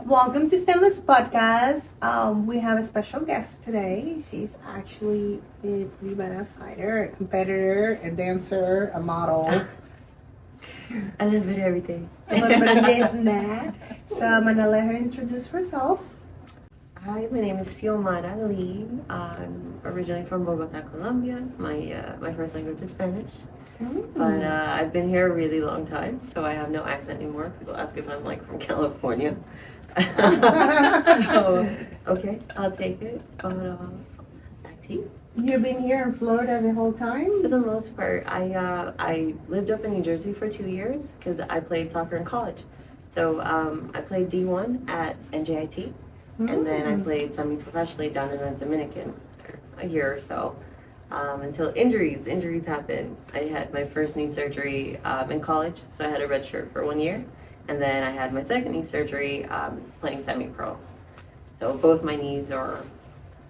Welcome to Stemless podcast. We have a special guest today. She's actually a pre-badass fighter, a competitor, a dancer, a model. A little bit of everything. A little bit of this and that. So I'm gonna let her introduce herself. Hi, my name is Xiomara Lee. I'm originally from Bogota, Colombia. My first language is Spanish. But I've been here a really long time, so I have no accent anymore. People ask if I'm like from California. So, okay, I'll take it. But back to you. You've been here in Florida the whole time? For the most part, I lived up in New Jersey for 2 years because I played soccer in college. So I played D1 at NJIT, and then I played semi-professionally down in the Dominican for a year or so. Until injuries happened. I had my first knee surgery in college, so I had a red shirt for 1 year. And then I had my second knee surgery playing semi-pro. So both my knees are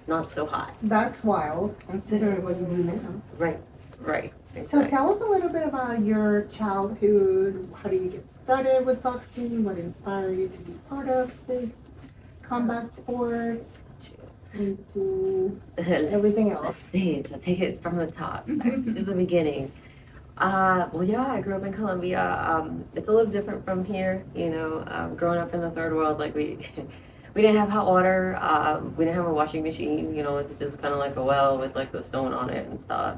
not so hot. That's wild, considering what you do now. Right. So Exactly. tell us a little bit about your childhood. How did you get started with boxing? What inspired you to be part of this combat sport? Into everything Let's else. see, so take it from the top, back to the beginning. Well, yeah, I grew up in Colombia. It's a little different from here, growing up in the third world, like we didn't have hot water, we didn't have a washing machine, it's just kind of like a well with like the stone on it and stuff,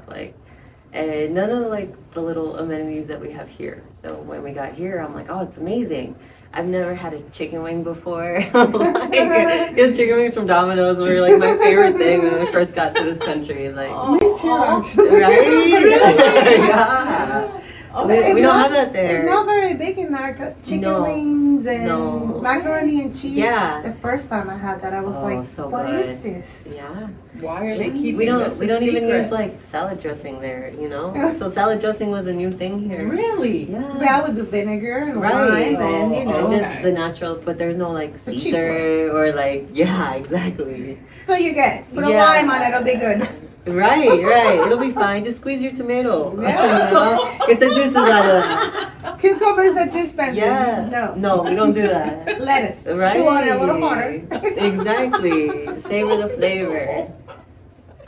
and none of like the little amenities that we have here. So when we got here, I'm like, oh, it's amazing. I've never had a chicken wing before. Because chicken wings from Domino's were like my favorite thing when I first got to this country. Like, Me too, actually. right? Yeah. We don't have that there. It's not very big in there. Chicken wings and macaroni and cheese. Yeah. The first time I had that, I was like, so "What good. is this?" Yeah. Why are they keeping We don't this a even secret? use like salad dressing there, So salad dressing was a new thing here. Really? Yeah. Yeah, I would do vinegar and Right. lime and Oh, Just the natural, but there's no like The cheap Caesar or like, yeah, exactly. So you get put a Yeah. lime on it, it'll be good. Right. It'll be fine. Just squeeze your tomato. Yeah. Get the juices out of that. Cucumbers are too expensive. Yeah. No, we don't do that. Lettuce. Right. Chew on it a little harder. Exactly. Savor the flavor.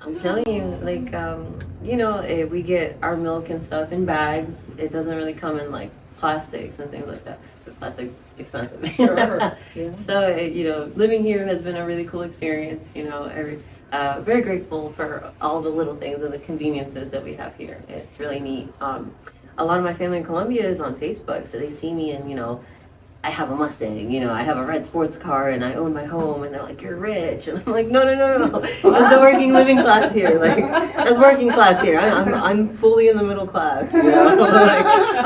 I'm telling you, like, we get our milk and stuff in bags. It doesn't really come in like plastics and things like that. Because plastic's expensive. Sure. Yeah. So, living here has been a really cool experience. Very grateful for all the little things and the conveniences that we have here. It's really neat. A lot of my family in Colombia is on Facebook, so they see me and, I have a Mustang, I have a red sports car and I own my home, and they're like, you're rich. And I'm like, no. That's the working living class here. Like, that's working class here. I'm fully in the middle class, Like,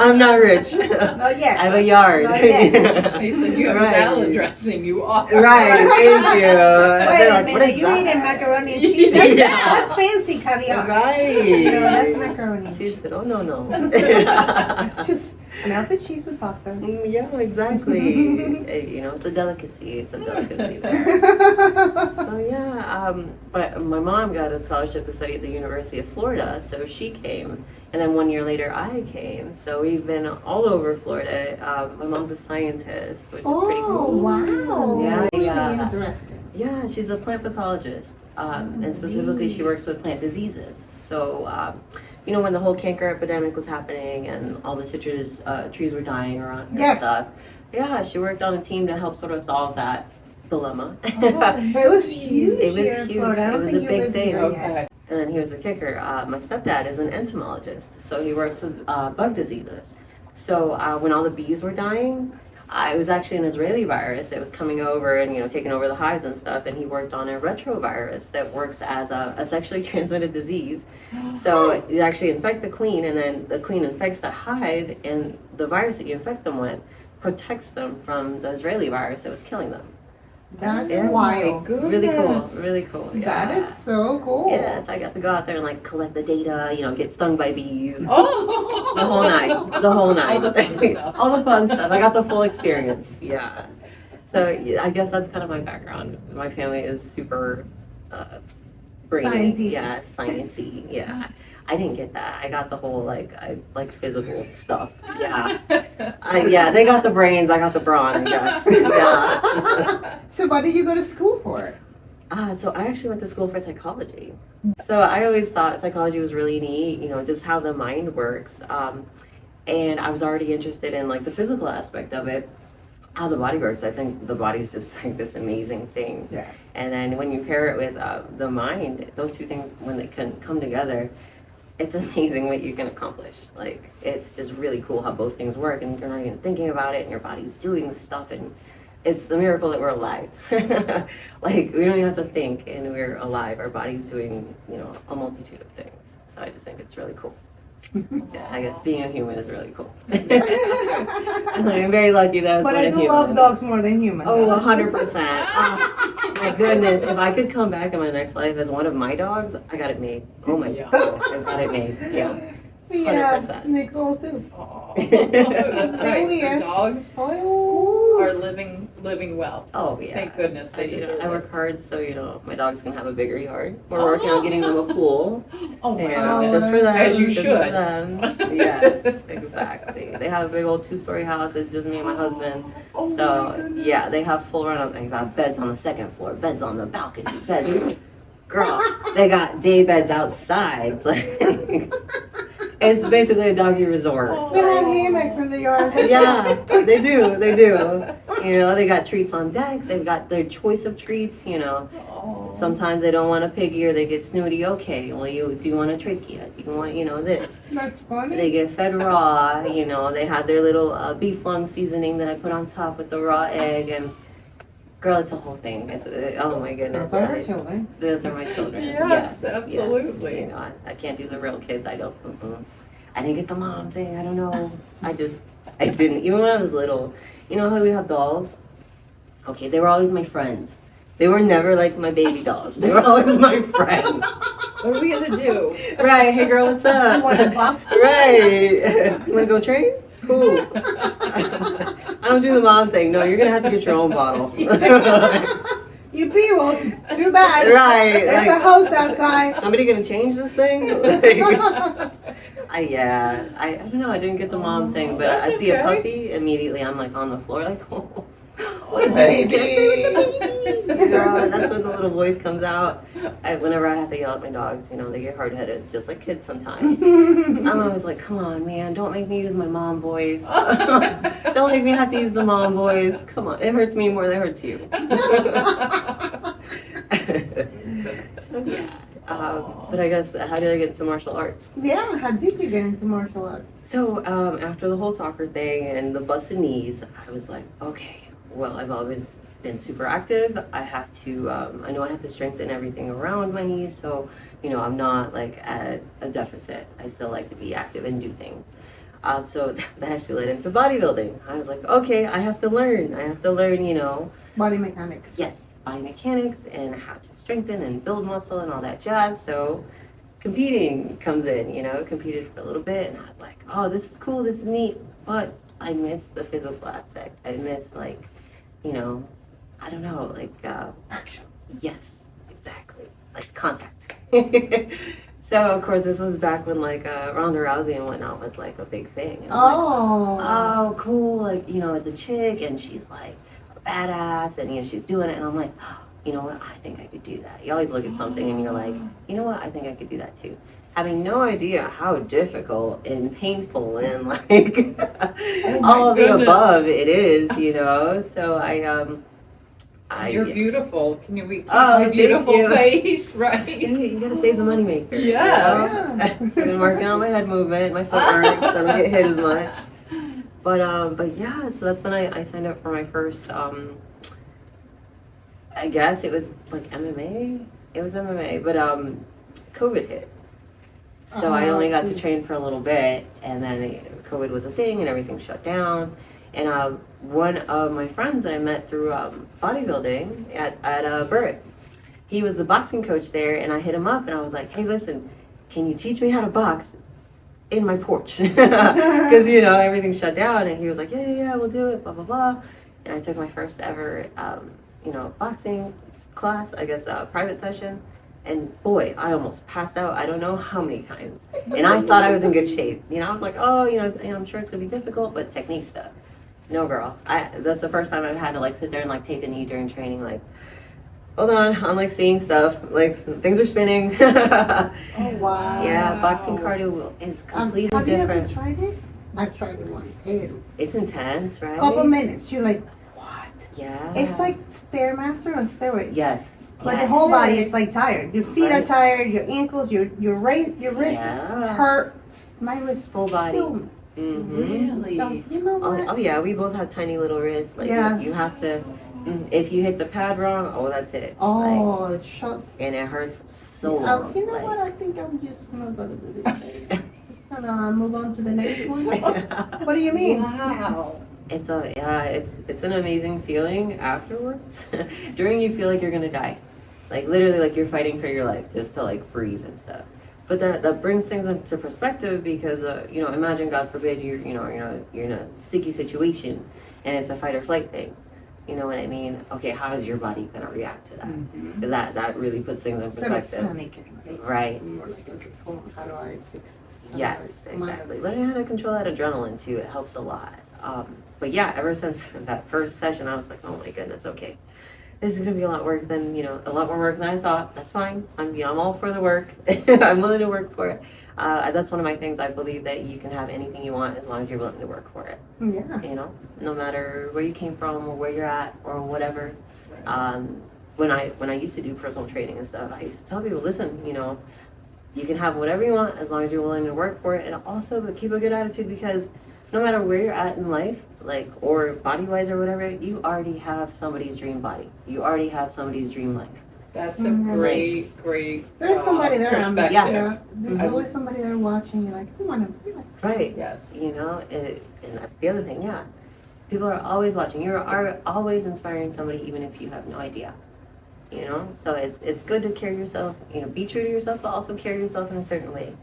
I'm not rich. Not yet. I have a yard. Not yet. They said you have Right. salad dressing. You are. Right, thank you. Wait They're a like, what minute, is you that? eating macaroni and cheese? That's, Yeah. that's fancy caviar. Right. No, that's macaroni. She said, oh, no. It's just melted cheese with pasta. Yeah, exactly. It's a delicacy. there. So, yeah, but my mom got a scholarship to study at the University of Florida, so she came. And then 1 year later, I came. So we've been all over Florida. My mom's a scientist, which is pretty Oh, cool. wow. Yeah, Really yeah. interesting. Yeah, she's a plant pathologist, and specifically she works with plant diseases. So, when the whole canker epidemic was happening and all the citrus trees were dying around here and Yes. stuff, yeah, she worked on a team to help sort of solve that dilemma. It was huge It was here in huge. Florida. I It don't was think a you big lived thing. here yet. Okay. And then here's the kicker. My stepdad is an entomologist, so he works with bug diseases. So when all the bees were dying, it was actually an Israeli virus that was coming over and, taking over the hives and stuff. And he worked on a retrovirus that works as a sexually transmitted disease. So you actually infect the queen, and then the queen infects the hive, and the virus that you infect them with protects them from the Israeli virus that was killing them. That's Yeah. wild. Really cool. Goodness. Really cool. Yeah. That is so cool. Yes, I got to go out there and like collect the data, get stung by bees. Oh. The whole night. The whole night. All the fun stuff. All the fun stuff. I got the full experience. Yeah. So yeah, I guess that's kind of my background. My family is super brainy. Scientific. Yeah, sciencey. Yeah. I didn't get that. I got the whole I like physical stuff. Yeah. Yeah, they got the brains, I got the brawn, I guess. Yeah. So what did you go to school for? So I actually went to school for psychology. So I always thought psychology was really neat, just how the mind works. And I was already interested in like the physical aspect of it, how the body works. I think the body's just like this amazing thing. Yeah. And then when you pair it with the mind, those two things, when they can come together, it's amazing what you can accomplish. Like, it's just really cool how both things work, and you're not even thinking about it, and your body's doing stuff, and it's the miracle that we're alive. Like, we don't even have to think, and we're alive. Our body's doing, a multitude of things. So I just think it's really cool. Yeah, I guess being a human is really cool. I'm very lucky that I was But born I a do human. love dogs more than humans. Oh, 100%. Oh, my goodness. If I could come back in my next life as one of my dogs, I got it made. Oh my Yeah. God. I got it made. Yeah. Yeah, 100%. Nicole too. Aw. That's right. The Yes. dogs Oh. are living well. Oh, yeah. Thank goodness they deserve I it. work hard so, my dogs can have a bigger yard. We're working on getting them a pool. Oh my Yeah, goodness. just for them. As you just should. For them. Yes, exactly. They have a big old 2-story house. It's just me and my husband. Oh my So goodness. yeah, they have full run. They got beds on the second floor, beds on the balcony, beds. Girl, they got day beds outside. It's basically a doggy resort. Oh. They have hammocks in the yard. Yeah, they do. They got treats on deck. They've got their choice of treats. Oh. Sometimes they don't want a piggy or they get snooty. Okay, well, do you want a trachea? Do you want, this? That's funny. They get fed raw. They had their little beef lung seasoning that I put on top with the raw egg, and girl, it's a whole thing. Oh my goodness. Those are her children. Those are my children. Yes, absolutely. Yes. I can't do the real kids. I don't. I didn't get the mom thing. I don't know. I didn't. Even when I was little, how we have dolls? Okay, they were always my friends. They were never like my baby dolls. They were always my friends. What are we gonna do? Right. Hey, girl, what's up? You want a box? Right. You want to go train? Cool. I don't do the mom thing. No, you're gonna have to get your own bottle. You be well. Too bad. Right. There's a house outside. Somebody gonna change this thing? I don't know. I didn't get the mom thing, but I That's see a okay. puppy immediately. I'm like on the floor, like, oh, What is Baby. Girl, that's when the little voice comes out. Whenever I have to yell at my dogs, they get hard-headed, just like kids sometimes. I'm always like, come on, man, don't make me use my mom voice. Don't make me have to use the mom voice. Come on, it hurts me more than it hurts you. So yeah. But I guess, how did I get into martial arts? Yeah, how did you get into martial arts? So after the whole soccer thing and the busted knees, I was like, okay, well, I've always been super active. I have to, I know I have to strengthen everything around my knees. So, I'm not like at a deficit. I still like to be active and do things. So that actually led into bodybuilding. I was like, okay, I have to learn, Body mechanics. yes, body mechanics and how to strengthen and build muscle and all that jazz. So competing comes in, competed for a little bit, and I was like, oh, this is cool, this is neat, but I miss the physical aspect. I miss I don't know, Action. yes, exactly, like contact. So of course this was back when Ronda Rousey and whatnot was like a big thing. And I was like, oh, cool, it's a chick and she's like a badass and she's doing it, and I'm like, oh, you know what, I think I could do that. You always look at something and you're like, you know what, I think I could do that too. Having no idea how difficult and painful and all of the goodness. above it is, So You're beautiful. Can you keep Oh, my thank beautiful you. face, right? you gotta save the moneymaker. Yes. I've been working on my head movement, my footwork, so I don't get hit as much. But yeah, so that's when I signed up for my first, I guess it was like MMA. It was MMA, but COVID hit. So I only got to train for a little bit, and then COVID was a thing, and everything shut down. And one of my friends that I met through bodybuilding at Burritt, he was the boxing coach there, and I hit him up, and I was like, hey, listen, can you teach me how to box in my porch? Because, everything shut down, and he was like, yeah, we'll do it, blah, blah, blah. And I took my first ever, boxing class, I guess, private session. And boy, I almost passed out. I don't know how many times. And I thought I was in good shape. You know, I was like, oh, I'm sure it's gonna be difficult, but technique stuff. No, girl. That's the first time I've had to like sit there and like take a knee during training. Like, hold on, I'm like seeing stuff. Like things are spinning. Oh wow. Yeah, boxing cardio is completely have you ever different. tried it? I tried it once. It's intense, right? Couple minutes, you're like, what? Yeah. It's like Stairmaster on steroids. Yes. But yes. the whole body is like tired. Your feet are Right. tired. Your ankles, your wrist Yeah. hurt. My wrist Full body. killed me. Mm-hmm. You know what? Oh yeah, we both have tiny little wrists. Like Yeah. you have to. If you hit the pad wrong, oh that's it. Oh, it's shut. And it hurts so long. You know what? I think I'm just not gonna do this. Just gonna move on to the next one. What do you mean? Wow. It's an amazing feeling afterwards. During you feel like you're gonna die, like literally like you're fighting for your life just to like breathe and stuff. But that brings things into perspective because imagine God forbid you're in a sticky situation and it's a fight or flight thing. You know what I mean? Okay, how is your body gonna react to that? Because that really puts things in Instead of perspective. panicking, right? Right. More like, okay, cool. How do I fix this? How do Yes, I- exactly. Learning how to control that adrenaline too, it helps a lot. But yeah, ever since that first session, I was like, oh my goodness, okay, this is gonna be a lot more work than I thought. That's fine. I'm all for the work. I'm willing to work for it. That's one of my things. I believe that you can have anything you want as long as you're willing to work for it. Yeah. No matter where you came from or where you're at or whatever. When I used to do personal training and stuff, I used to tell people, listen, you can have whatever you want as long as you're willing to work for it, and also keep a good attitude because no matter where you're at in life, like or body wise or whatever, you already have somebody's dream body. You already have somebody's dream life. That's a great. There's somebody there. Perspective. Yeah. There's always somebody there watching. You're like, I want to be like. Right. Yes. And that's the other thing. Yeah, people are always watching. You are always inspiring somebody, even if you have no idea. So it's good to carry yourself. Be true to yourself, but also carry yourself in a certain way.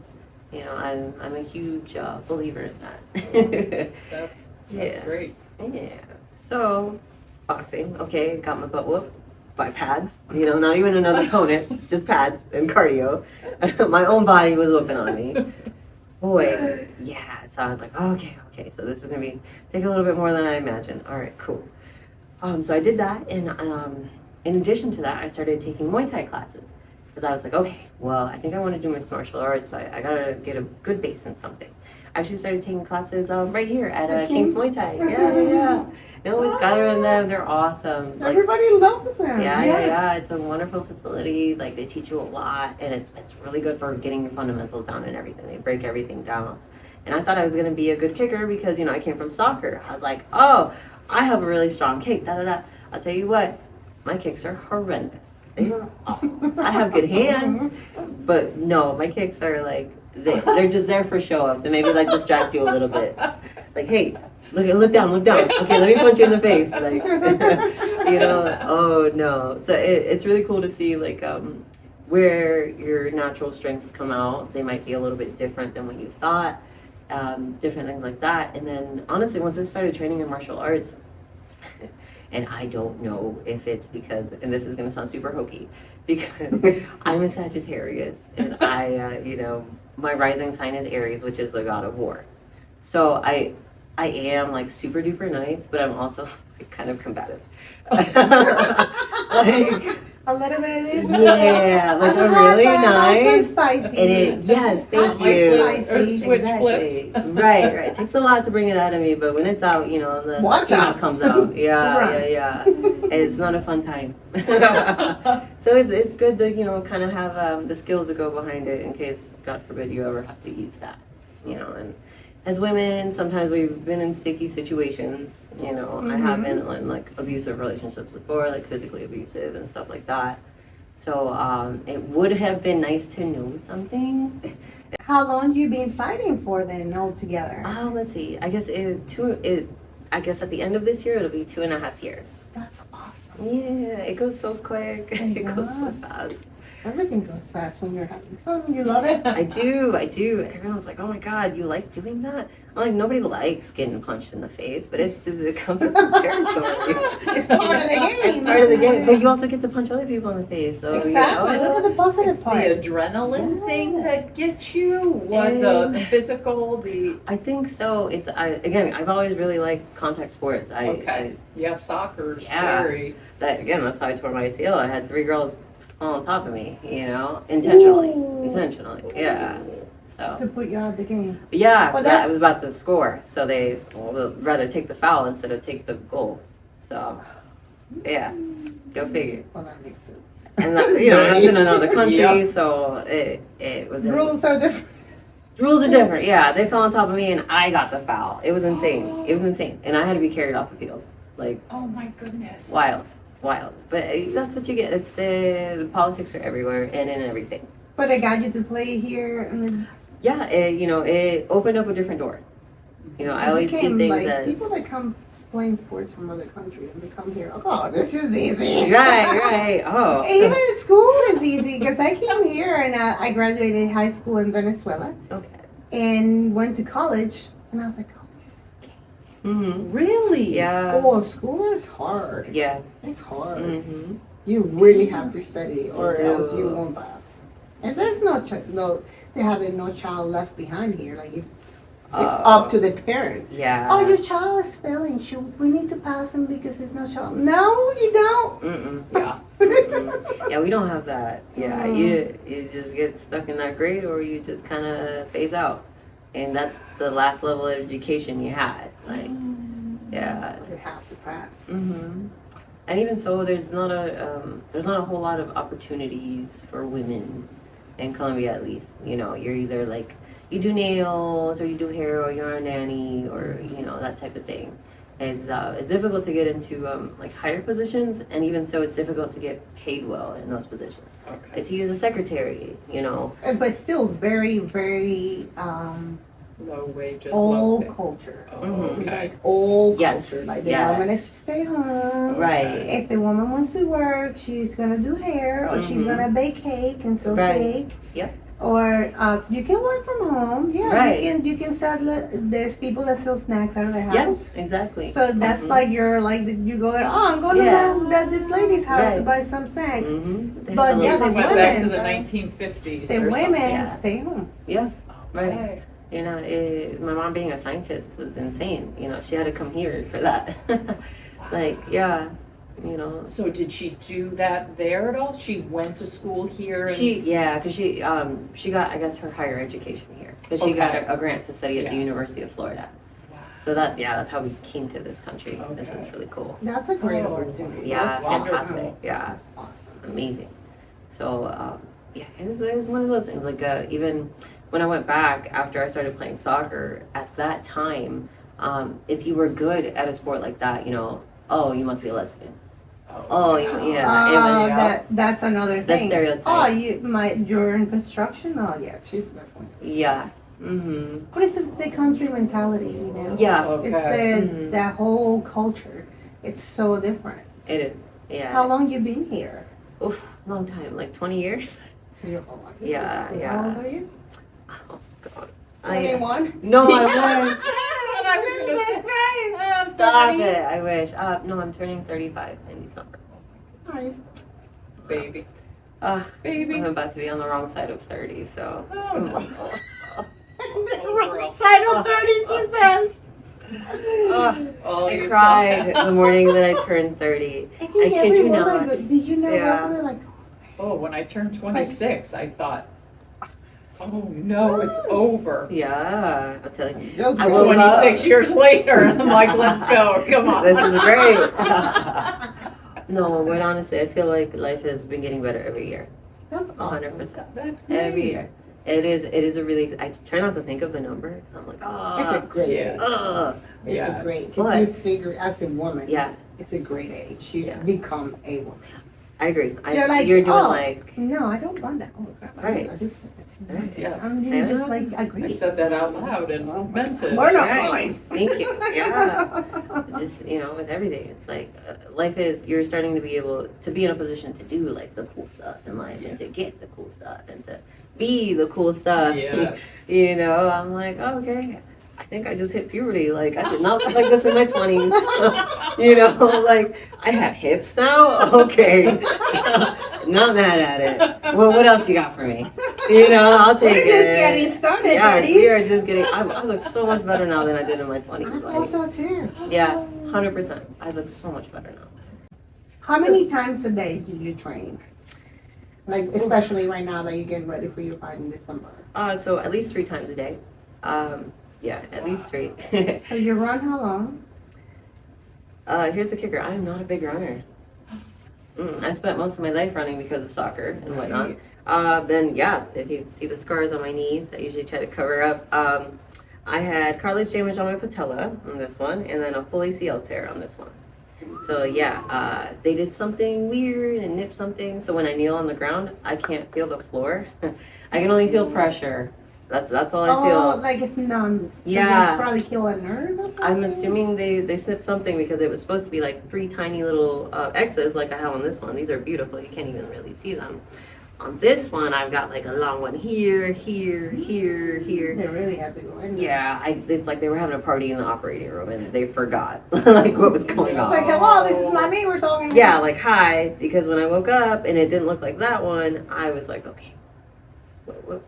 I'm a huge believer in that. That's Yeah. great. Yeah. So, boxing. Okay, got my butt whooped by pads. Not even another opponent, just pads and cardio. My own body was whooping on me. Boy, yeah. So I was like, okay. So this is gonna take a little bit more than I imagined. All right, cool. So I did that, and in addition to that, I started taking Muay Thai classes. Because I was like, okay, well, I think I want to do mixed martial arts, so I gotta get a good base in something. I actually started taking classes right here at King's Muay Thai. Yeah. No one's gathering them. They're awesome. Everybody loves them. Yeah. It's a wonderful facility. Like they teach you a lot, and it's really good for getting your fundamentals down and everything. They break everything down. And I thought I was gonna be a good kicker because I came from soccer. I was like, oh, I have a really strong kick. I'll tell you what, my kicks are horrendous. They're awesome. I have good hands, but no, my kicks are like they're just there for show up to maybe like distract you a little bit. Like, hey, look down. Okay, let me punch you in the face. Like, oh no. So it's really cool to see like where your natural strengths come out. They might be a little bit different than what you thought. Different things like that. And then honestly, once I started training in martial arts. And I don't know if it's because, and this is going to sound super hokey, because I'm a Sagittarius and my rising sign is Aries, which is the god of war. So I am like super duper nice, but I'm also like, kind of combative. Like, a little bit of this. Yeah, like I'm really nice. Spicy. Yes, thank you. Spicy. Switch Exactly. Right. It takes a lot to bring it out of me, but when it's out, the Watch out. comes out. Yeah. It's not a fun time. So it's good to kind of have the skills to go behind it in case, God forbid, you ever have to use that. And as women, sometimes we've been in sticky situations. I have been in like abusive relationships before, like physically abusive and stuff like that. So it would have been nice to know something. How long you been fighting for then altogether? Let's see. I guess at the end of this year it'll be 2.5 years. That's awesome. Yeah, it goes so quick. It goes so does. fast. Everything goes fast when you're having fun. You love it. I do. Everyone's like, oh my God, you like doing that? I'm like, nobody likes getting punched in the face, but it comes with the territory. It's part of the game. It's part of the game. But you also get to punch other people in the face. So, Exactly. Look at the positive The part. adrenaline thing that gets you, what And- the physical, I think so. Again, I've always really liked contact sports. okay. Yeah, soccer's Yeah. very. That's how I tore my ACL. I had 3 girls fall on top of me, intentionally. Ooh. Intentionally, yeah. So, To put you out of the game. yeah, Well, I that's- was about to score, so they'd rather take the foul instead of take the goal. So, yeah, go figure. Well, that makes sense. And I was in another country, Yep. so it was Rules are different. Rules are different. Yeah, they fell on top of me, and I got the foul. It was insane. It was insane, and I had to be carried off the field, like Oh my goodness. wild. But that's what you get. It's the politics are everywhere and in everything. But it got you to play here, and Yeah, it opened up a different door. I always see became, things like, as people that come playing sports from other countries and they come here. Oh, this is easy. right. Oh, Even in school is easy because I came here and I graduated high school in Venezuela okay. and went to college, and I was like, oh, this is gay. Mm-hmm. Really? Yeah. Oh, school there is hard. Yeah. It's hard. Mm-hmm. You really have to study, or You else do. you won't pass. And there's they have no child left behind here. Like it's up to the parent. Yeah. Oh, your child is failing. We need to pass him because he's no child. No, you don't. Mm-mm. Yeah. Mm-mm. Yeah, we don't have that. Yeah, Mm. you just get stuck in that grade, or you just kind of phase out, and that's the last level of education you had. Like, yeah. You have to pass. Mm-hmm. And even so, there's not a whole lot of opportunities for women in Colombia, at least. You're either like you do nails, or you do hair, or you're a nanny, or that type of thing. It's difficult to get into like higher positions, and even so, it's difficult to get paid well in those positions. Okay. I see you as a secretary, But still very, very Low wages. old low culture. pay. Mhm. Oh, okay. Like old Yes, culture. Like the yes. woman is to stay home. Right. If the woman wants to work, she's gonna do hair, or she's Mhm. gonna bake cake and sell Right. cake. Yep. Or you can work from home. Yeah, Right. you can sell. There's people that sell snacks out of their Yes, house. exactly. So that's Mhm. like you go there. Oh, I'm going to Yeah. this lady's house to Right. buy some snacks. Mm-hmm. They But have the yeah, little the Went business. back to women, the though. 1950s. The or women Yeah. stay home. Right. Okay. My mom being a scientist was insane. She had to come here for that. Like, yeah, So did she do that there at all? She went to school here? And... because she got, I guess, her higher education here. Because she got Okay. a grant to study at the Yes. University of Florida. Wow. So that's how we came to this country, which Okay. was really cool. That's a great Oh. opportunity. Yeah, That's fantastic. awesome. Yeah. That's awesome. Amazing. So, it was one of those things. Like, even when I went back after I started playing soccer, at that time, if you were good at a sport like that, oh, you must be a lesbian. Oh, yeah. Oh, It was- that's another The thing. stereotype. Oh, you're in construction. Oh, yeah, she's definitely. Yeah. Mm-hmm. But it's the country mentality, Yeah. Okay. It's Mhm. that whole culture. It's so different. It is. Yeah. How long you been here? Oof, long time, like 20 years. So you're oh my goodness. Yeah, How yeah. old are you? Oh God. 21. No, I I wish. Stop it. I wish. No, I'm turning 35 in December. Nice. Baby. I'm about to be on the wrong side of 30, so. Oh, no. Wrong side of 30, she says. Oh, I you cried the morning that I turned 30. I I think kid every you woman not. goes, did you know Yeah. roughly like, Oh, when I turned 26, I thought, oh no, it's over. Yeah, I'll tell you. just I go. woke up. 26 years later, and I'm like, let's go. Come on. This is great. No, but honestly, I feel like life has been getting better every year. That's awesome. 100%. That's great. Every year. It is a really, I try not to think of the number, because I'm like, It's a oh. great yeah. age. It's a Yes. great, But- because you figure, as a woman, Yeah, it's a great age. You Yes. become a woman. I agree. You're like, you're doing oh, like no, I don't want that. Oh, crap. Right. I just said that too Right. much. Yes. You just like agree. I said that out loud and meant it. We're not Right. going. Thank you. Yeah. Just with everything, it's like life is. You're starting to be able to be in a position to do like the cool stuff in life, and to get the cool stuff, and to be the cool stuff. Yes. I'm like, oh, okay. I think I just hit puberty. Like I did not look like this in my 20s. Like I have hips now. Okay, not mad at it. Well, what else you got for me? I'll take We're it. just getting started, Yes, ladies. we are just getting. I look so much better now than I did in my 20s. I thought so too. Yeah, 100%. I look so much better now. How many times a day do you train? Like, especially right now that you're getting ready for your fight in December. So at least 3 times a day. Yeah, at least 3. So you run how long? Here's the kicker. I am not a big runner. I spent most of my life running because of soccer and whatnot. Then yeah, if you see the scars on my knees, I usually try to cover up. I had cartilage damage on my patella on this one, and then a full ACL tear on this one. So yeah, they did something weird and nipped something. So when I kneel on the ground, I can't feel the floor. I can only feel pressure. That's all I feel. Oh, like it's numb. So Yeah. they probably kill a nerve or something? I'm assuming they snipped something because it was supposed to be like 3 tiny little X's like I have on this one. These are beautiful. You can't even really see them. On this one, I've got like a long one here, here, here, here. They really had to go in there. Yeah, it's like they were having a party in the operating room and they forgot like what was going It's on. like, hello, this is my knee we're talking about. Yeah, like hi, because when I woke up and it didn't look like that one, I was like, okay, what,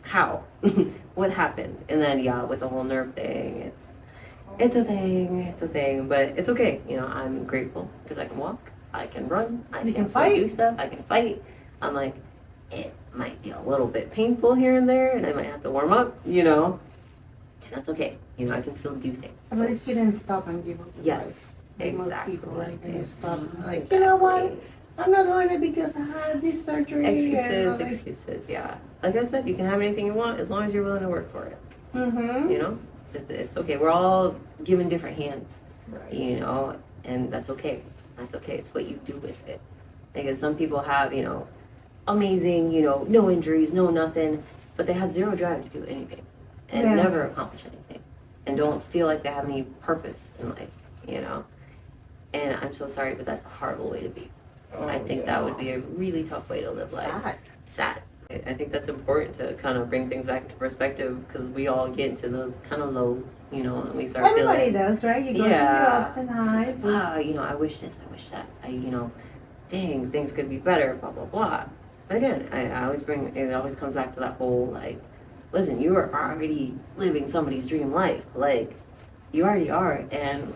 how, what happened? And then yeah, with the whole nerve thing, it's a thing, but it's okay. I'm grateful because I can walk, I can run, I You can can still fight. do stuff, I can fight. I'm like, it might be a little bit painful here and there, and I might have to warm up, and that's okay. I can still do things. At least you didn't stop and give up. Yes, Like exactly. most people, right? They just stop and like, Exactly. you know what? I'm not doing it because I had this surgery. Excuses, yeah. Like I said, you can have anything you want as long as you're willing to work for it. Mm-hmm. It's okay. We're all given different hands, Right. and that's okay. That's okay. It's what you do with it. Because some people have, amazing, no injuries, no nothing, but they have zero drive to do anything and Yeah. never accomplish anything and don't feel like they have any purpose in life, And I'm so sorry, but that's a horrible way to be. I think that would be a really tough way to live life. Sad. I think that's important to kind of bring things back into perspective because we all get into those kind of lows, and we start Everybody feeling, does, right? You go through Yeah. the ups and highs. I wish this, I wish that, dang, things could be better, blah, blah, blah. But again, I always it always comes back to that whole, like, listen, you are already living somebody's dream life. Like, you already are. And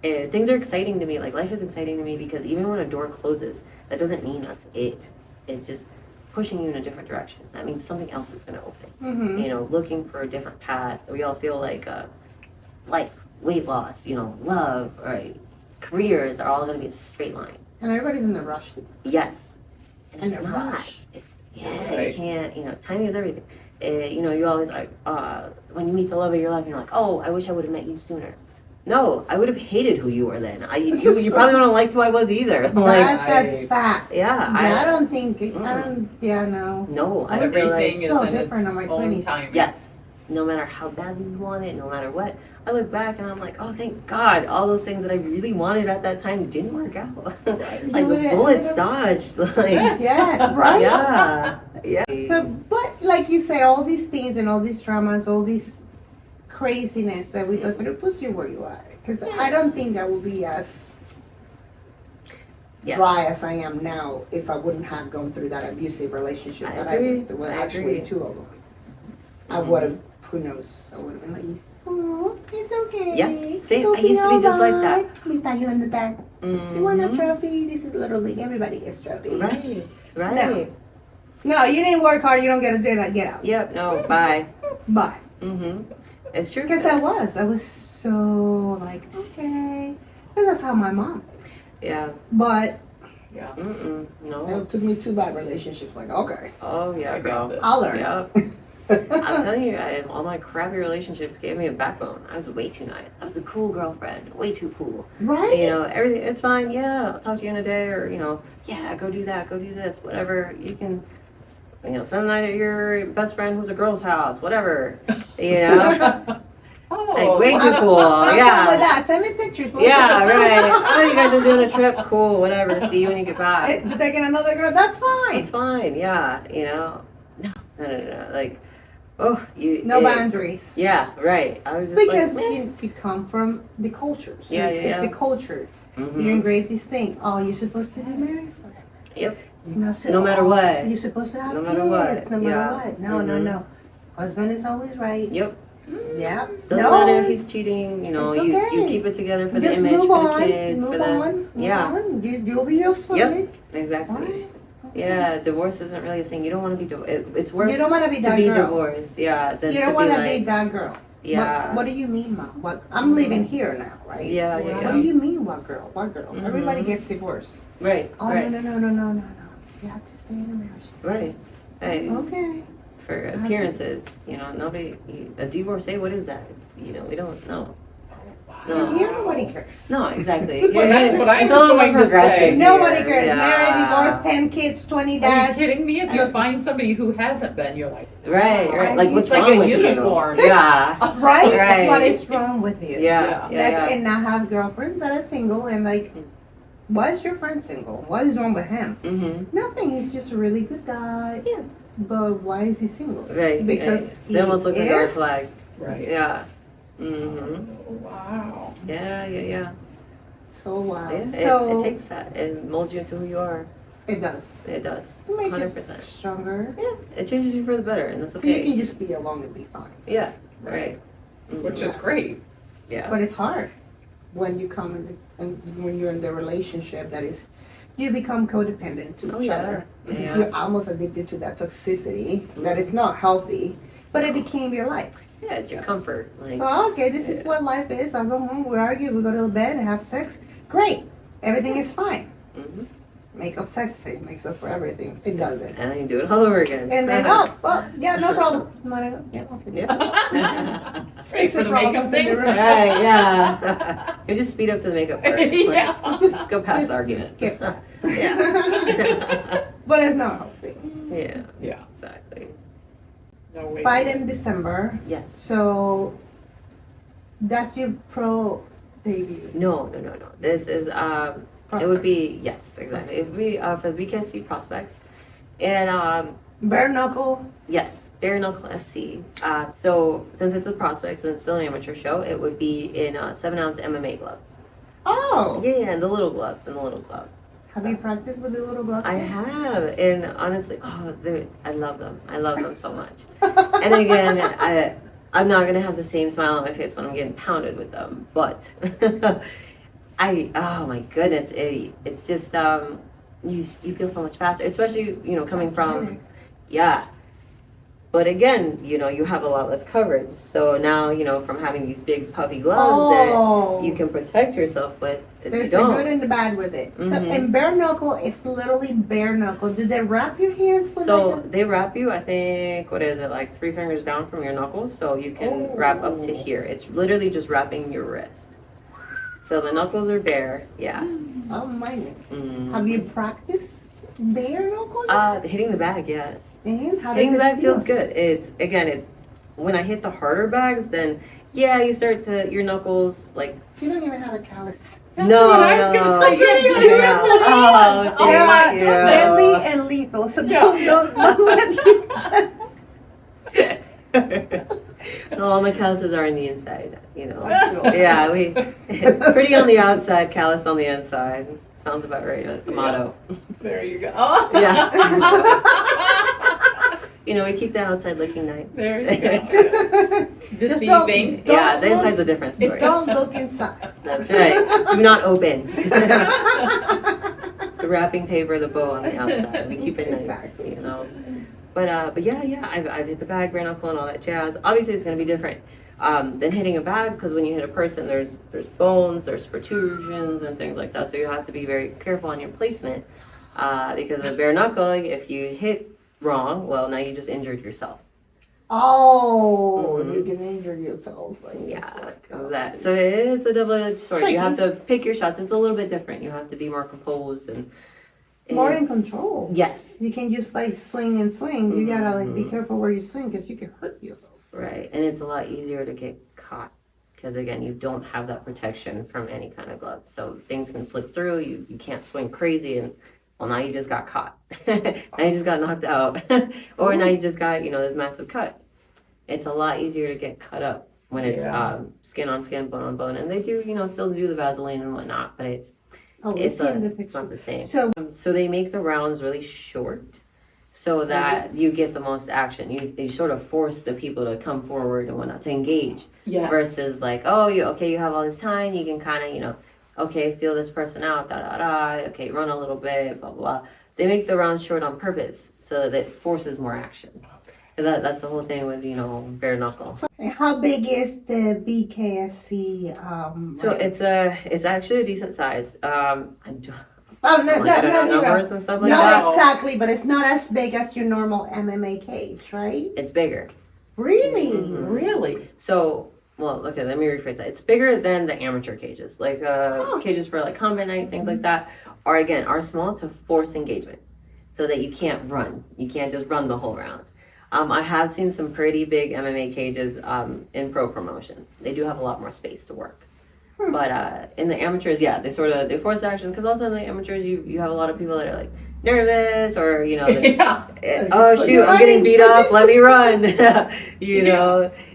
things are exciting to me. Like, life is exciting to me because even when a door closes, that doesn't mean that's it. It's just pushing you in a different direction. That means something else is going to open. Mm-hmm. Looking for a different path. We all feel like life, weight loss, love, right? Careers are all going to be a straight line. And everybody's in a rush. Yes. And In it's a not. rush. You Right. can't, timing is everything. You always like, when you meet the love of your life, you're like, oh, I wish I would have met you sooner. No, I would have hated who you were then. You probably wouldn't have liked who I was either. That's a fact. Yeah, I don't think, no. No, I feel Everything like, so is in different its on my own 20s. time. yes. No matter how badly you want it, no matter what, I look back and I'm like, oh, thank God, all those things that I really wanted at that time didn't work out. Like the bullets dodged. Like, Yeah, right? yeah. So, but like you say, all these things and all these traumas, all this craziness that we go through puts you where you are. Because I don't think I would be as dry as I am now if I wouldn't have gone through that abusive relationship that I went through. Well, actually, 2 of them. I would have, who knows, I would have been like, oh, it's okay. Yeah, same. It'll I used to be just like that. alright. We pat you on the back. You want a trophy? This is Little League. Everybody gets trophies. Right. No, you didn't work hard. You don't get to do that. Get out. Yep, no, bye. Bye. It's true. Because I was so like, okay. And that's how my mom is. Yeah. But Yeah. No. it took me 2 bad relationships. Like, okay, Oh, yeah, I got girl. this. I'll learn. Yep. I'm telling you, all my crappy relationships gave me a backbone. I was way too nice. I was a cool girlfriend, way too cool. Right? You know, everything, it's fine. Yeah, I'll talk to you in a day, or yeah, go do that, go do this, whatever. You can, spend the night at your best friend who's a girl's house, whatever. Oh, Like way too cool. I'm cool with Yeah. that. Send me pictures. Yeah, right. Oh, you guys are doing a trip. Cool, whatever. See you when you get back. Taking another girl, that's fine. It's fine. Yeah, No. Like, No boundaries. Yeah, right. I was just Because like, man. you come from the culture. So Yeah, it's the culture. Mhm. You ingrain this thing. Oh, you're supposed to be married forever. Yep. So, No matter what. You're supposed to have No kids. matter what. No matter Yeah. what. No, no, Mhm. no. Husband is always right. Yep. Yeah. Doesn't No. matter if he's cheating. It's You okay. keep it together for the Just image, move for the on. kids, Move for the on. Move yeah. on. You'll be just fine. Yep. Exactly. Right. Yeah, divorce isn't really a thing. You don't want to be it's worse You don't want to be to that be girl. divorced. Yeah, than You to don't want to like, be that girl. Yeah. What do you mean, Mom? What? I'm living here now, right? Yeah, yeah, What yeah. do you mean, what girl? What girl? Mhm. Everybody gets divorced. Right. Oh, right. no. You have to stay in a marriage. Right. Hey, Okay. for appearances, nobody a divorcee. What is that? We don't know. No. Here, nobody cares. No, exactly. Well, that's what I It's was a little going more to say. progressive Nobody here. cares. Yeah. Married, divorced, 10 kids, 20 Are you dads. kidding me? If you Yes. find somebody who hasn't been, you're like, Right. Like, what's it's like wrong a with unicorn. you? Yeah. Right? Right. What is wrong with you? Yeah. Yeah. And I have girlfriends that are single and like, why is your friend single? What is wrong with him? Mm-hmm. Nothing. He's just a really good guy. Yeah. But why is he single? Right. Because That almost looks like a red is- flag. right. Yeah. Mm-hmm. Oh, wow. Yeah. So wow. Yeah, So it takes that. It molds you into who you are. it does. It does. Make 100%. it stronger. Yeah. It changes you for the better, and that's So you okay. can just be alone and be fine. Yeah. Right. Mhm. Which is great. Yeah. But it's hard when you come in and when you're in the relationship that is, you become codependent to Oh, each yeah. other because Yeah. you're almost addicted to that toxicity that is not healthy, but it became your life. Yeah, it's your Yes. comfort. Like, So okay, this is yeah. what life is. I go home, we argue, we go to bed and have sex. Great, everything is fine. hmm Make up sex tape makes up for everything. It doesn't. And then you do it all over again. And then yeah, no problem. Yeah, okay. Yeah. Fix for the the makeup problems in thing. the room. Right, yeah. You just speed up to the makeup part. Like, Yeah. Just go past Just the argument. skip that. Yeah. But it's not healthy. Yeah, Yeah. exactly. No way. Fight in December. Yes. So that's your pro debut. No. This is it would be yes, exactly. It would be for the BKFC prospects. And Bare knuckle. yes, Bare Knuckle FC. So since it's a prospect, since it's still an amateur show, it would be in 7-ounce MMA gloves. Oh. Yeah, and the little gloves. Have you practiced with the little gloves? I have, and honestly, I love them. I love them so much. And again, I'm not gonna have the same smile on my face when I'm getting pounded with them, but oh my goodness, it's just you feel so much faster, especially coming from yeah. But again, you have a lot less coverage. So now, from having these big puffy gloves that you can protect yourself with, There's you the don't. good and the bad with it. So, Mhm. and bare knuckle is literally bare knuckle. Did they wrap your hands with So like they wrap you, I think, what is it, like 3 fingers down from your knuckles, so you can wrap up to here. It's literally just wrapping your wrist. So the knuckles are bare, yeah. Oh my goodness. Mm. Have you practiced bare knuckle? Hitting the bag, yes. And how does Hitting the it bag feel? feels good. When I hit the harder bags, then yeah, you start to your knuckles like. So you don't even have a callus. That's No, what I was no. gonna say. Yeah. Yeah. Oh, Oh They my are goodness. deadly and lethal. So Yeah. don't let these. No, all my calluses are on the inside, That's Yeah, we pretty on the outside, callous on the inside. Sounds about right. The motto. There you go. Oh. Yeah. We keep the outside looking nice. There you go. Deceiving. Yeah, the inside's a different story. Don't look inside. That's right. Do not open. The wrapping paper, the bow on the outside. We keep it nice, Exactly. But yeah, I've hit the bag, bare knuckle, and all that jazz. Obviously, it's going to be different than hitting a bag because when you hit a person, there's bones, there's protrusions, and things like that. So you have to be very careful on your placement because with bare knuckle, if you hit wrong, well, now you just injured yourself. Oh, Mhm. you can injure yourself. Like, Yeah, it's like, that. So it's a double-edged sword. You have tricky. to pick your shots. It's a little bit different. You have to be more composed and More in control. yes, You can just like swing and swing. You gotta like be Mhm. careful where you swing because you can hurt yourself. right. And it's a lot easier to get caught because again, you don't have that protection from any kind of glove. So things can slip through. You can't swing crazy and well, now you just got caught. Now you just got knocked out, or now you just got this massive cut. It's a lot easier to get cut up when it's Yeah. skin on skin, bone on bone, and they do still do the Vaseline and whatnot, but it's Oh, we it's see in the it's not picture. the same. So So they make the rounds really short so that you get the most action. You sort of force the people to come forward and whatnot to engage Yes. versus like, oh, you have all this time, you can kind of, okay, feel this person out, da da da, okay, run a little bit, blah blah blah. They make the rounds short on purpose so that it forces more action. And that's the whole thing with bare knuckle. and how big is the BKFC? So ring? it's actually a decent size. Oh, no, Like, I don't know no, numbers and stuff like not that. exactly, but it's not as big as your normal MMA cage, right? It's bigger. Really? Mhm. Really? So, well, okay, let me rephrase that. It's bigger than the amateur cages, like cages for like combat night, things like that, are small to force engagement, so that you can't run. You can't just run the whole round. I have seen some pretty big MMA cages in pro promotions. They do have a lot more space to work. But in the amateurs, yeah, they force action because also in the amateurs you have a lot of people that are like nervous or Yeah. oh shoot, I'm getting beat up, let me run.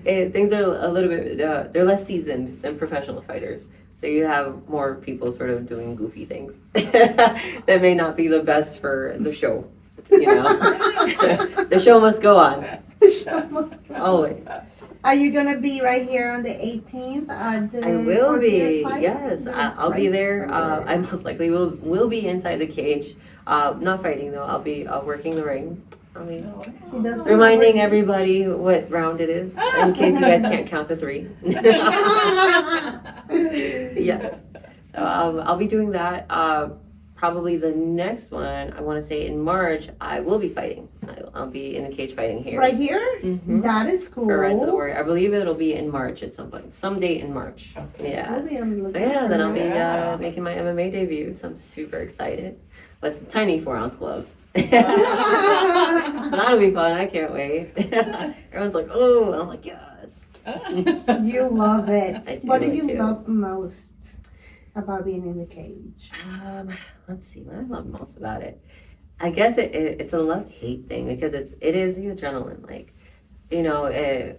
Things are a little bit they're less seasoned than professional fighters. So you have more people sort of doing goofy things that may not be the best for the show. The show must go on always. Are you gonna be right here on the 18th? The I will Frontiers be, fight? yes. I'll be there. I most likely will be inside the cage. Not fighting though. I'll be working the ring. She does Reminding everybody what round it is in case you guys can't count to 3. Yes. So I'll be doing that. Probably the next one, I want to say in March, I will be fighting. I'll be in the cage fighting here. Right here? Mhm. That is cool. For Rise of the Warrior. I believe it'll be in March at some point. Some date in March. Yeah. Really, I'm So looking yeah, then I'll be Yeah. making my MMA debut. So I'm super excited. With tiny 4-ounce gloves. So that'll be fun. I can't wait. Everyone's like, oh, I'm like, yes. You love it. I do, What do I you do. love most about being in the cage? Let's see what I love most about it. I guess it's a love-hate thing because it is the adrenaline. Like, the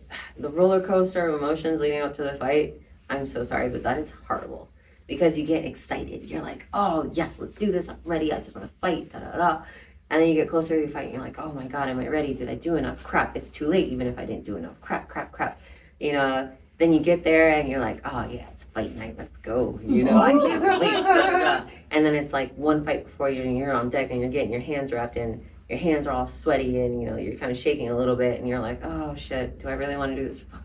roller coaster of emotions leading up to the fight. I'm so sorry, but that is horrible. Because you get excited. You're like, oh, yes, let's do this. I'm ready. I just want to fight. Da, da, da. And then you get closer to your fight and you're like, oh my God, am I ready? Did I do enough? Crap. It's too late, even if I didn't do enough. Crap. Then you get there and you're like, oh yeah, it's fight night. Let's go. I can't wait. Da, da, da. And then it's like one fight before you're on deck and you're getting your hands wrapped in. Your hands are all sweaty and, you're kind of shaking a little bit and you're like, oh shit, do I really want to do this? Fuck.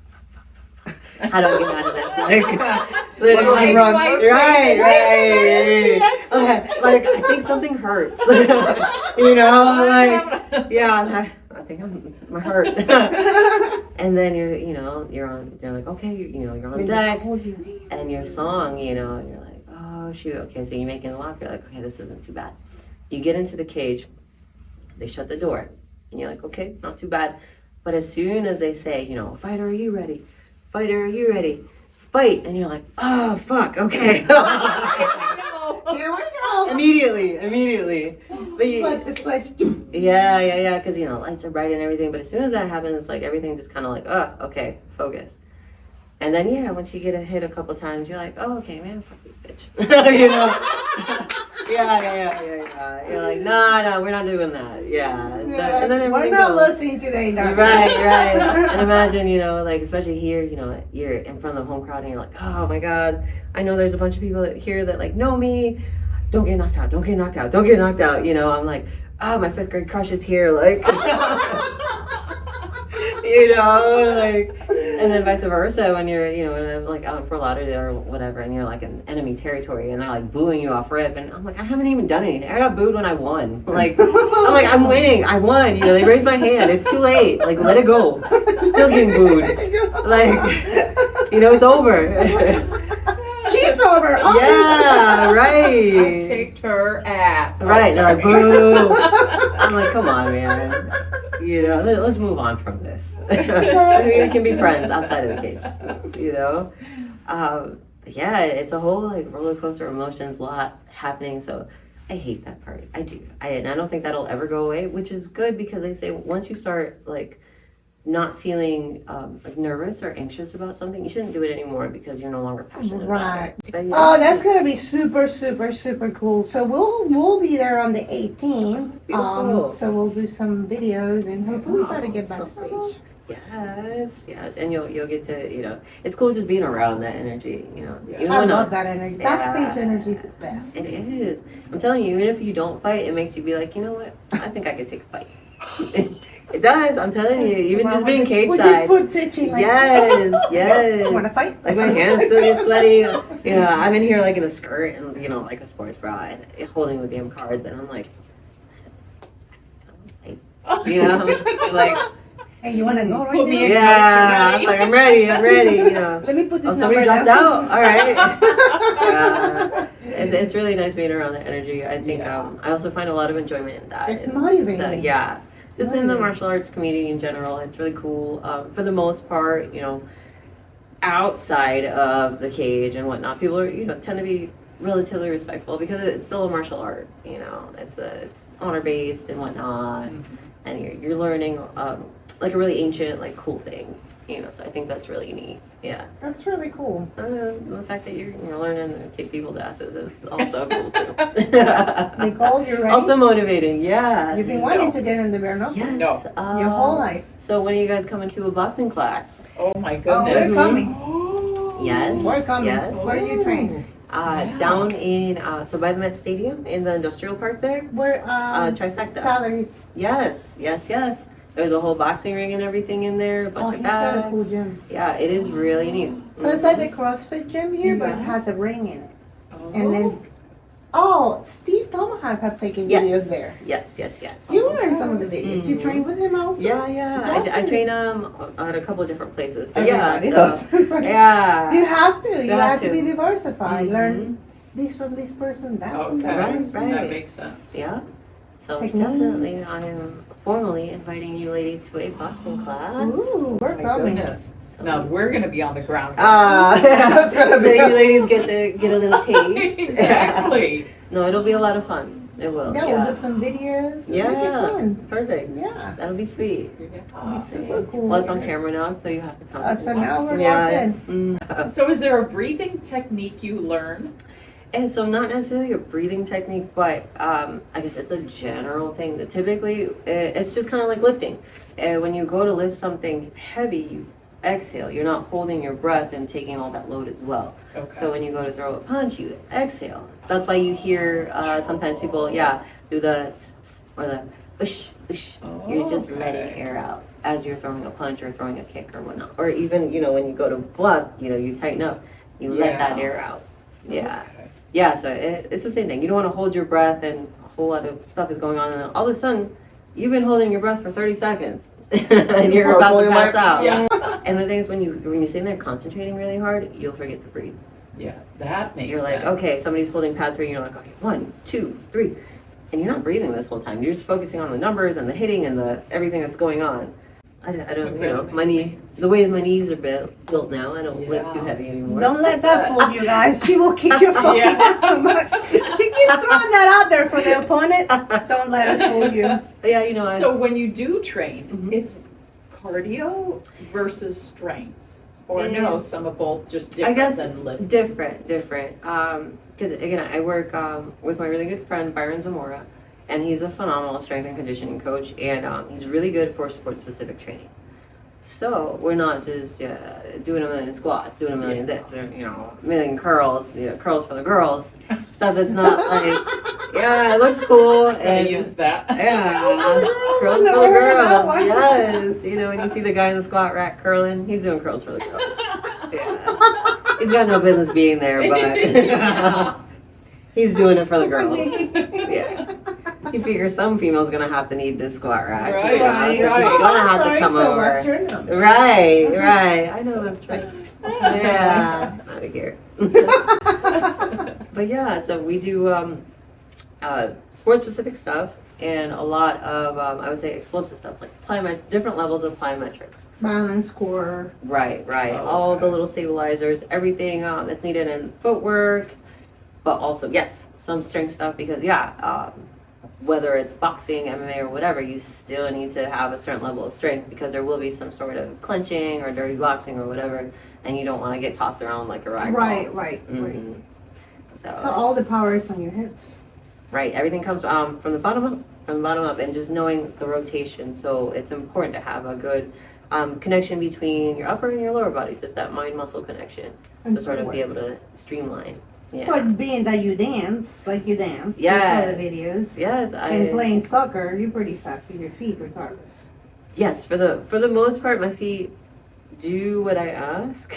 How do I get out of this? Like, literally, Run. right. Okay, like I think something hurts. Yeah, I think I'm hurt. And then you're like, okay, you're on deck, and your song, you're like, oh shoot, okay, so you're making the lock. You're like, okay, this isn't too bad. You get into the cage, they shut the door, and you're like, okay, not too bad. But as soon as they say, fighter, are you ready? Fighter, are you ready? Fight! And you're like, oh, fuck, okay. Here we go. Immediately. But Flip the switch. yeah, because, lights are bright and everything. But as soon as that happens, like, everything just kind of like, oh, okay, focus. And then, yeah, once you get a hit a couple times, you're like, oh, okay, man, fuck this bitch. Yeah. You're like, no, we're not doing that. Yeah. So, and then We're everything not goes. listening today, darling. Right. And imagine, like, especially here, you're in front of the home crowd and you're like, oh my God, I know there's a bunch of people here that like know me. Don't get knocked out. I'm like, oh, my 5th grade crush is here. Like, like, And then vice versa, when you're, like out for Lauderdale or whatever, and you're like in enemy territory, and they're like booing you off rip, and I'm like, I haven't even done anything. I got booed when I won. Like, I'm like, I'm winning. I won. They raised my hand. It's too late. Like, let it go. Still getting booed. Like, it's over. She's over. Oh, Yeah, I right. kicked her ass. Right. They're like, sorry. boo. I'm like, come on, man. Let's move on from this. Maybe we can be friends outside of the cage. Yeah, it's a whole like roller coaster of emotions, lot happening. So I hate that part. I do. And I don't think that'll ever go away, which is good because they say once you start like not feeling like nervous or anxious about something, you shouldn't do it anymore because you're no longer passionate Right. about it. But, Oh, that's gonna be super, super, super cool. So we'll be there on the 18th. Beautiful. So we'll do some videos and hopefully try to get Awesome. backstage. Yes, and you'll get to it's cool just being around that energy. Even I when love that energy. Yeah. Backstage energy is the best. It is. I'm telling you, even if you don't fight, it makes you be like, you know what? I think I could take a fight. It does. I'm telling you. Even just being cage with side. your foot itching. Like, Yes. Want to fight? Like my hands still get sweaty. I'm in here like in a skirt and like a sports bra and holding the damn cards, and I'm like, like. Hey, you want to go right Put me now? in. Yeah, I was like, I'm ready. Let me put this somebody number dropped down. out. All right. Yeah. It's really nice being around that energy. I think I also find a lot of enjoyment in that. It's And motivating. just in the martial arts community in general, it's really cool. For the most part, outside of the cage and whatnot, people are tend to be relatively respectful because it's still a martial art. It's honor based and whatnot, and you're learning like a really ancient, like cool thing. So I think that's really neat. Yeah. That's really cool. The fact that you're learning to kick people's asses is also cool too. Nicole, you ready? Also motivating. Yeah. You've been wanting to get in the bare knuckle Yes. No. your whole life. So when are you guys coming to a boxing class? Oh my Oh, goodness. we're coming. Yes. We're coming. Yes. Where do you train? Down in so by the Met Stadium in the industrial park there. We're Trifecta. calories. Yes. There's a whole boxing ring and everything in there. A bunch Oh, of he's got a pads. cool gym. Yeah, it is really neat. So it's like the CrossFit gym here, but it has a ring in it. Oh. And then, Steve Tomahawk have taken Yes. videos there. Yes. You were in some of the videos. You Mhm. trained with him also? Yeah. I train at a couple of different places. But yeah, Everybody so, does. It's like, yeah. You have to. You have have to to. be diversified. Mhm. Learn this from this person, that from Okay. that Right, person. That right. makes sense. Yeah. So Techniques. definitely, I am formally inviting you ladies to a boxing class. Ooh, we're My coming. goodness. So, Now we're gonna be on the ground. so you ladies get a little taste. Exactly. No, it'll be a lot of fun. It will. Yeah, we'll do some videos. It'll Yeah. make it fun. Perfect. Yeah. That'll be sweet. It'll be super cool. Well, it's on camera now, so you have to come. So now we're locked Yeah. in. So is there a breathing technique you learn? And so not necessarily a breathing technique, but I guess it's a general thing that typically it's just kind of like lifting. When you go to lift something heavy, you exhale. You're not holding your breath and taking all that load as well. Okay. So when you go to throw a punch, you exhale. That's why you hear sometimes people, do the tss, tss, or the ush, ush. You're just Okay. letting air out as you're throwing a punch or throwing a kick or whatnot. Or even, when you go to block, you tighten up. You let that air out. Yeah. Okay. Yeah, so it's the same thing. You don't want to hold your breath and a whole lot of stuff is going on, and then all of a sudden, you've been holding your breath for 30 seconds, and you're about to pass out. Yeah. And the thing is, when you're sitting there concentrating really hard, you'll forget to breathe. Yeah, that makes You're sense. like, okay, somebody's holding pads for you, and you're like, okay, 1, 2, 3, and you're not breathing this whole time. You're just focusing on the numbers and the hitting and the everything that's going on. I don't, my knee, the way my knees are built now, I don't lift too heavy anymore. Don't let that fool you guys. She will kick your fucking Yeah. ass so much. She keeps throwing that out there for the opponent. Don't let her fool you. Yeah, So when you do train, Mhm. it's cardio versus strength, or no, some of both, just I different guess than lifting. different. Because again, I work with my really good friend Byron Zamora, and he's a phenomenal strength and conditioning coach, and he's really good for sport-specific training. So we're not just doing a million squats, doing a million this, or, a million curls, curls for the girls, stuff that's not like, Yeah, it looks cool. I And use that. yeah, Girls, curls I've for the never heard of that girls. one. Yes, you know when you see the guy in the squat rack curling, he's doing curls for the girls. Yeah, he's got no business being there, but he's doing it for the girls. Yeah. He figures some female's gonna have to need this squat rack. Right, you know, Right, so she's right. gonna have Sorry, to come so what's over. your number? Right. I know those tricks. Yeah, out of here. But yeah, so we do sport specific stuff and a lot of I would say explosive stuff like different levels of plyometrics. Balance core. Right. Oh, All okay. the little stabilizers, everything that's needed in footwork, but also yes, some strength stuff because whether it's boxing, MMA, or whatever, you still need to have a certain level of strength because there will be some sort of clenching or dirty boxing or whatever, and you don't want to get tossed around like a rag Right. ball. Mhm. So all the power is on your hips. Right, everything comes from the bottom up, and just knowing the rotation. So it's important to have a good connection between your upper and your lower body, just that mind-muscle connection to sort of be able to streamline. Yeah. But being that you dance, you saw Yes. the videos, Yes, and playing soccer, you're pretty fast with your feet regardless. Yes, for the most part, my feet do what I ask.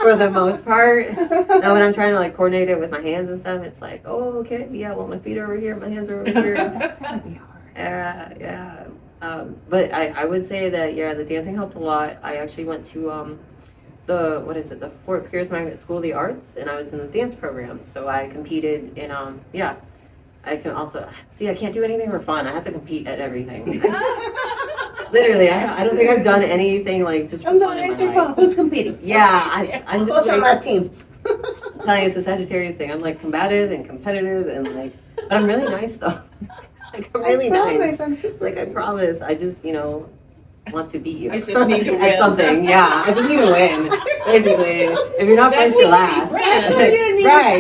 For the most part. Now when I'm trying to coordinate it with my hands and stuff, it's like, oh, okay, yeah, well, my feet are over here, my hands are over here. That's gotta be hard. Yeah. But I would say that, the dancing helped a lot. I actually went to the Fort Pierce Magnet School of the Arts, and I was in the dance program. So I competed in, I can also, see, I can't do anything for fun. I have to compete at everything. Literally, I don't think I've done anything just for I'm fun doing in my extra life. fun. Who's competing? Yeah, I'm just Who's on our team? I'm telling you, it's a Sagittarius thing. I'm combative and competitive and but I'm really nice though. I'm really nice. I'm super I promise. I just, want to beat you. I just need to At win. something. Yeah, I just need to win. Basically, if you're not Then first, we you're last. need That's what you need. Right.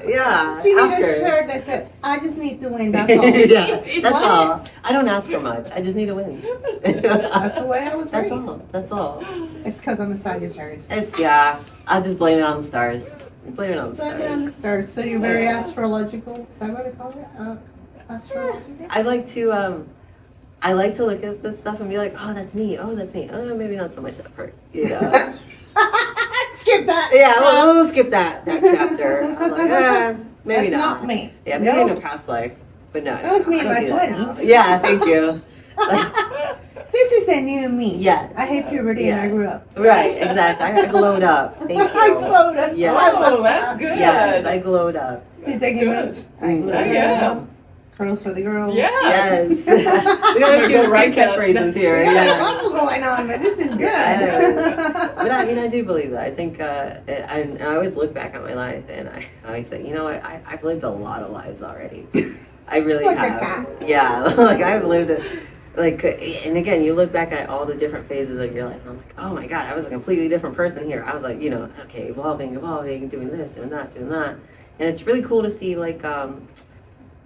Yeah. She need a after. shirt that said, I just need to win, that's all. Yeah, that's What? all. I don't ask for much. I just need to win. That's the way I was That's raised. all. That's all. It's because I'm a Sagittarius. I'll just blame it on the stars. Blame it on the So I understand. So you're very astrological. Is that what they call it? Astrological? I like to look at this stuff and be like, oh, that's me. Oh, that's me. Oh, maybe not so much that part. You know? Skip that. Yeah, we'll skip that chapter. I'm like, maybe That's not. not me. Yeah, maybe in Nope. a past life, but no. That was me in I don't my do that now. 20s. Yeah, thank you. This is a new me. Yes. I hate puberty and I grew up. Right, exactly. I glowed up. Thank you. I glowed up. Yeah. Oh, that's good. Yes, I glowed up. Did you take your Good. notes? I glowed Yeah. up. Curls for the girls. Yes. Yeah. We got a few Right catchphrases here. Yeah, Yeah. what's going on, but this is good. Yes. But I do believe that. I think, I always look back at my life and I always say, you know what, I've lived a lot of lives already. I really Like a have. cat. Yeah, I've lived it. And again, you look back at all the different phases of your life. And I'm like, oh my God, I was a completely different person here. I was like, okay, evolving, doing this, doing that. And it's really cool to see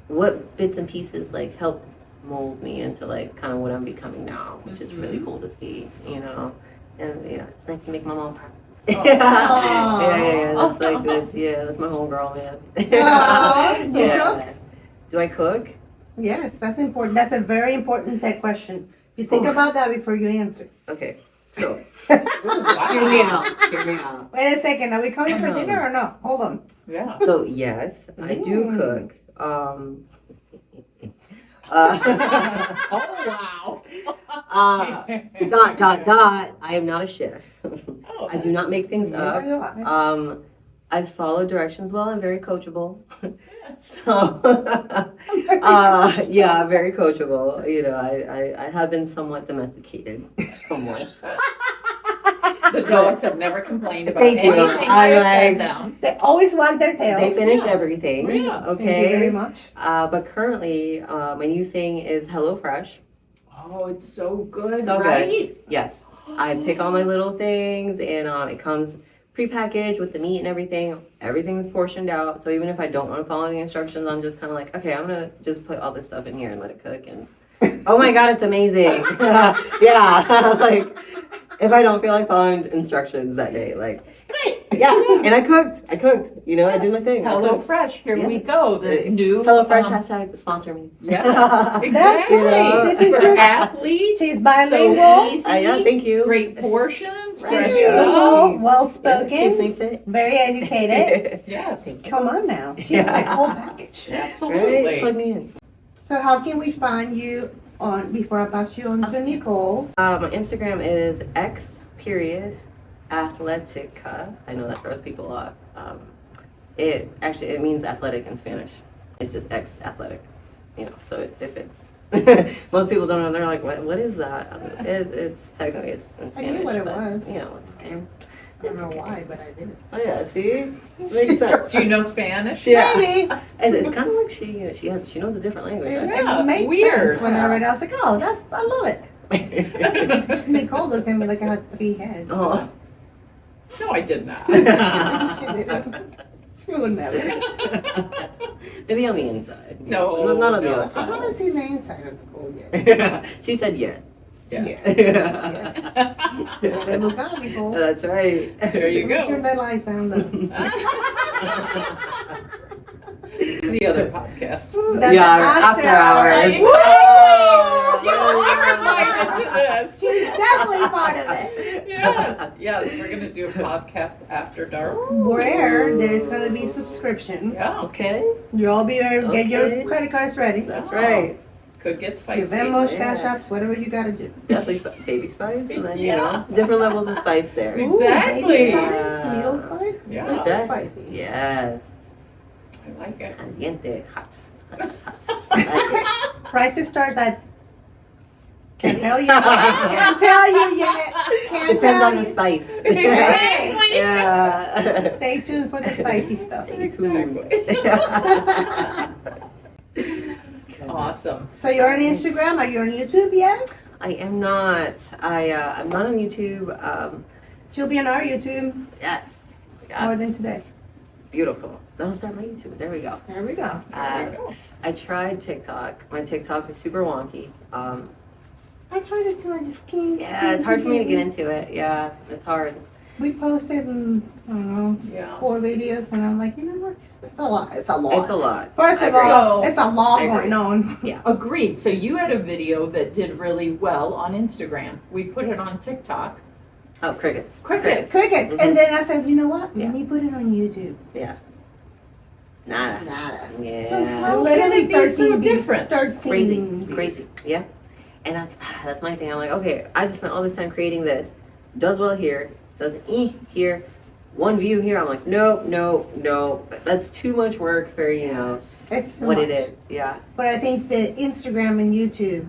what bits and pieces helped mold me into kind of what I'm becoming now, which is really cool to see, And it's nice to make my mom proud. Yeah. That's my homegirl, man. Aw, you Yeah. Do I cook? Yes, that's important. That's a very important tech question. You think about that before you answer. Okay, so Wow. hear me out. Wait a second. Are we coming for dinner or no? Hold on. Yeah. So yes, I do Mm. cook. Oh, wow. I am not a chef. Oh, I do not make things up. Neither do I. I follow directions well. I'm very coachable. So, yeah, very coachable. I have been somewhat domesticated, somewhat. The dogs have never complained about Thank you. anything I I've like- said them. They always wag their tails. They finish everything. Yeah. Thank you very Okay. much. But currently, my new thing is HelloFresh. Oh, it's so good, So good. right? Yes, I pick all my little things, and it comes prepackaged with the meat and everything. Everything's portioned out. So even if I don't want to follow the instructions, I'm just kind of like, okay, I'm gonna just put all this stuff in here and let it cook. And oh my God, it's amazing. Yeah, if I don't feel like following instructions that day, It's great. Yeah, and I cooked. You know, I did my thing. I Hello cooked. Fresh, here we Yes. go, the new. HelloFresh hashtag sponsor me. Yes, That's exactly. right. This is For good. athletes. She's So bilingual. easy. Yeah, thank you. Great portions, She's fresh beautiful, stuff. well Keeps spoken, me fit. very educated. Yes, Come on now. She's Yeah. like whole package. Right? absolutely. Plug me in. So how can we find you on, before I pass you on to Nicole? My Instagram is x.athletica. I know that throws people off. It means athletic in Spanish. It's just X athletic, you know, so it fits. Most people don't know. They're like, what is that? It's technically it's in I Spanish. knew what it but, was. You know, it's okay. I don't know why, but I did. Oh yeah, see, it makes sense. Do you know Spanish? Yeah, Maybe. it's kind of like she knows a different language. It, Right? Yeah, it made weird. sense when I read it. I was like, oh, I love it. Nicole looked at me like I had 3 heads. Oh. No, I did not. She didn't. She would never. Maybe on the inside. No, Not on the no. I outside. haven't seen the inside of Nicole yet. She said yeah. Yeah. Better look out, Nicole. That's right. There you Put your go. little eyes down low. It's the other podcast. That's after hours. Woo! Woo! You are invited to this. She's definitely part of it. Yes, we're gonna do a podcast after dark. Where there's gonna be subscription. Yeah, Okay, You all be there, get your Okay. credit cards ready. that's Oh. right. could get Your spicy. Venmos, Yeah. Cash Apps, whatever you gotta do. Definitely baby spice, and then Yeah. you know different levels of spice there. Ooh. Exactly. Baby spice, Yeah. needle spice, Yeah. super That's right. spicy. Yes, I like it. caliente, hot. I like it. Prices starts at. Can't tell you. Can't tell you yet. Can't Depends tell on the you. spice. Exactly. Yeah. Stay tuned for the spicy stuff. Awesome. So you're on Instagram? Are you on YouTube yet? I am not. I'm not on YouTube. She'll be on our YouTube Yes. more than today. Beautiful. That'll start my YouTube. There we go. There we go. There you go. I tried TikTok. My TikTok is super wonky. I tried it too. I just can't. Yeah, it's hard for me to get into it. Yeah, it's hard. We posted, I don't know, Yeah. 4 videos, and I'm like, you know what? It's a lot. It's a lot. It's a lot. First of I all, agree. it's a lot I agree. going on. Agreed. So you had a video that did really well on Instagram. We put it on TikTok. Oh, crickets. Crickets. Crickets. Mhm. And then I said, you know what? Yeah. Let me put it on YouTube. Nada. Nada. Yeah. So how Literally can it be so 13 views. different? 13 Crazy. views. Crazy. Yeah. And that's my thing. I'm like, okay, I just spent all this time creating this. Does well here. Does here. 1 view here. I'm like, no. That's too much work for, you know, It's too what much. it is. Yeah. But I think the Instagram and YouTube.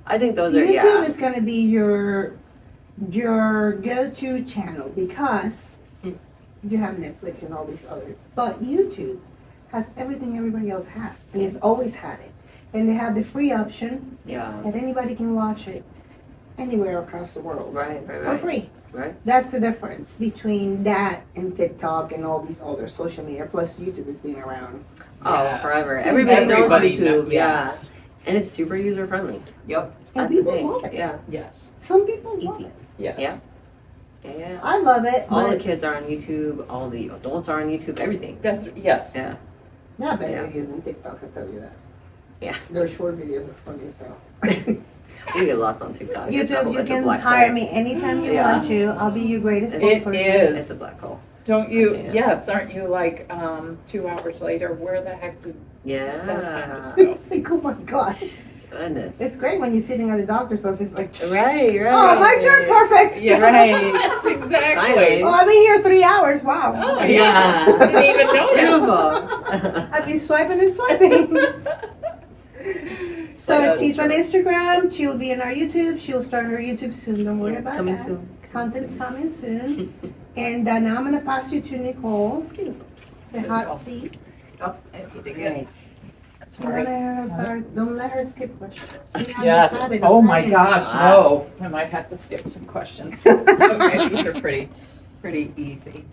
I think those are, YouTube yeah. is going to be your go-to channel because you have Netflix and all these other. But YouTube has everything everybody else has, and it's always had it. And they have the free option Yeah. that anybody can watch it anywhere across the world Right. for free. Right. That's the difference between that and TikTok and all these other social media. Plus, YouTube has been around. Oh, Yes. Everybody forever. Everybody knows Everybody YouTube. knows. Yeah. Yes. And it's super user friendly. Yep. And That's the people thing. love it. Yeah. Yes. Some people love Easy. it. Yes. Yeah. Yeah. I love it, All the but kids are on YouTube. All the adults are on YouTube. Everything. That's yes. Yeah. not better Yeah. videos than TikTok, I tell you that. Yeah. Their short videos are funny, so. We get lost on TikTok. It's a YouTube, whole- you it's a can black hire hole. me anytime you Yeah. want to. I'll be your greatest It spokesperson. is. It's a black hole. Don't you? Okay. Yes. Aren't you like 2 hours later? Where the heck did that time Yeah. just go? It's like, oh my gosh. Goodness. It's great when you're sitting at the doctor's office, like, Right. oh, my turn, perfect. Yeah. Right. Yes. Exactly. Finally. Oh, I've been here 3 hours. Wow. Oh Yeah. yeah. Didn't even notice. Beautiful. I've been swiping and swiping. So she's on Instagram. She'll be on our YouTube. She'll start her YouTube soon. Don't worry Yeah, it's about coming that. soon. Content coming soon. And now I'm gonna pass you to Nicole, the hot seat. Oh, I need to get. Right. That's Don't right. let her skip questions. She has Yes. this habit of Oh my learning. gosh. Wow. No. I might have to skip some questions. Okay. These are pretty easy.